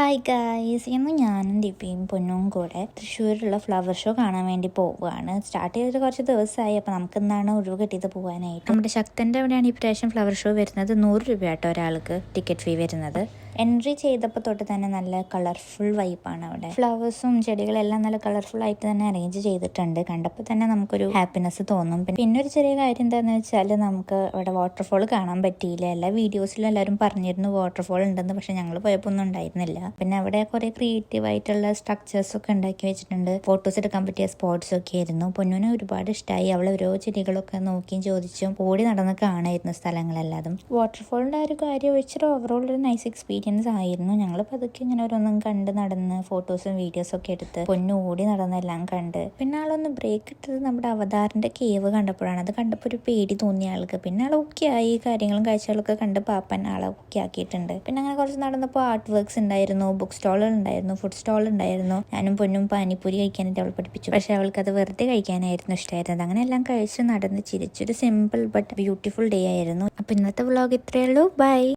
Hi guys, ഇന്ന് ഞാനും ദിവ്യയും പൊന്നും കൂടെ തൃശ്ശൂരിലുള്ള ഫ്ലവർ ഷോ കാണാൻ വേണ്ടി പോവുകയാണ്. സ്റ്റാർട്ട് ചെയ്തിട്ട് കുറച്ച് ദിവസമായി. അപ്പോൾ നമുക്ക് എന്താണ് ഒഴിവ് കിട്ടിയത് പോകാനായിട്ട്. നമ്മുടെ ശക്തൻ്റെ അവിടെയാണ് ഈ പ്രാവശ്യം ഫ്ലവർ ഷോ വരുന്നത്. 100 രൂപ ആട്ടോ ഒരാൾക്ക് ടിക്കറ്റ് ഫീ വരുന്നത്. എൻട്രി ചെയ്തപ്പോൾ തൊട്ട് തന്നെ നല്ല കളർഫുൾ വൈബാണ് അവിടെ. ഫ്ലവേഴ്സും ചെടികളെല്ലാം നല്ല കളർഫുൾ ആയിട്ട് തന്നെ അറേഞ്ച് ചെയ്തിട്ടുണ്ട്. കണ്ടപ്പോൾ തന്നെ നമുക്കൊരു ഹാപ്പിനെസ് തോന്നും. പിന്നെ ഒരു ചെറിയ കാര്യം എന്താണെന്ന് വെച്ചാൽ നമുക്ക് അവിടെ വാട്ടർഫോൾ കാണാൻ പറ്റിയില്ല. എല്ലാ വീഡിയോസിലും എല്ലാവരും പറഞ്ഞിരുന്നു വാട്ടർഫോൾ ഉണ്ടെന്ന്, പക്ഷെ ഞങ്ങൾ പോയപ്പോൾ ഒന്നും ഉണ്ടായിരുന്നില്ല. പിന്നെ അവിടെ കുറെ ക്രിയേറ്റീവ് ആയിട്ടുള്ള സ്ട്രക്ചേഴ്സ് ഒക്കെ ഉണ്ടാക്കി വെച്ചിട്ടുണ്ട്. ഫോട്ടോസ് എടുക്കാൻ പറ്റിയ സ്പോട്ട്സ് ഒക്കെ ആയിരുന്നു. പൊന്നുവിനെ ഒരുപാട് ഇഷ്ടമായി. അവൾ ഓരോ ചെടികളൊക്കെ നോക്കിയും ചോദിച്ചും ഓടി നടന്ന് കാണായിരുന്നു സ്ഥലങ്ങളെല്ലാതും. വാട്ടർഫോളിന്റെ ഒരു കാര്യം വെച്ചിട്ട് ഓവറോൾ ഒരു നൈസ് എക്സ്പീരിയൻസ് ആയിരുന്നു. ഞങ്ങൾ പതുക്കെ ഇങ്ങനെ ഓരോന്നും കണ്ട് നടന്ന് ഫോട്ടോസും വീഡിയോസും ഒക്കെ എടുത്ത് പൊന്നു ഓടി നടന്നെല്ലാം കണ്ട്. പിന്നെ ആളൊന്ന് ബ്രേക്ക് ഇട്ടത് നമ്മുടെ അവതാറിന്റെ കേവ് കണ്ടപ്പോഴാണ്. അത് കണ്ടപ്പോൾ ഒരു പേടി തോന്നിയ ആൾക്ക്. പിന്നെ ആൾ ഓക്കെ ആയി. കാര്യങ്ങളും കാഴ്ചകളൊക്കെ കണ്ട് പാപ്പൻ ആളെ ഓക്കെ ആക്കിയിട്ടുണ്ട്. പിന്നെ അങ്ങനെ കുറച്ച് നടന്നപ്പോൾ ആർട്ട് വർക്ക്സ് ഉണ്ടായിരുന്നു, ബുക്ക് സ്റ്റോളുകൾ ഉണ്ടായിരുന്നു, ഫുഡ് സ്റ്റോൾ ഉണ്ടായിരുന്നു. ഞാനും പൊന്നും പാനിപ്പൂരി കഴിക്കാനായിട്ട് അവൾ പഠിപ്പിച്ചു. പക്ഷെ അവൾക്ക് അത് വെറുതെ കഴിക്കാനായിരുന്നു ഇഷ്ടമായിരുന്നത്. അങ്ങനെ എല്ലാം കഴിച്ച് നടന്ന് ചിരിച്ചൊരു സിമ്പിൾ ബട്ട് ബ്യൂട്ടിഫുൾ ഡേ ആയിരുന്നു. അപ്പോൾ ഇന്നത്തെ വ്ളോഗ് ഇത്രയേ ഉള്ളൂ. ബൈ.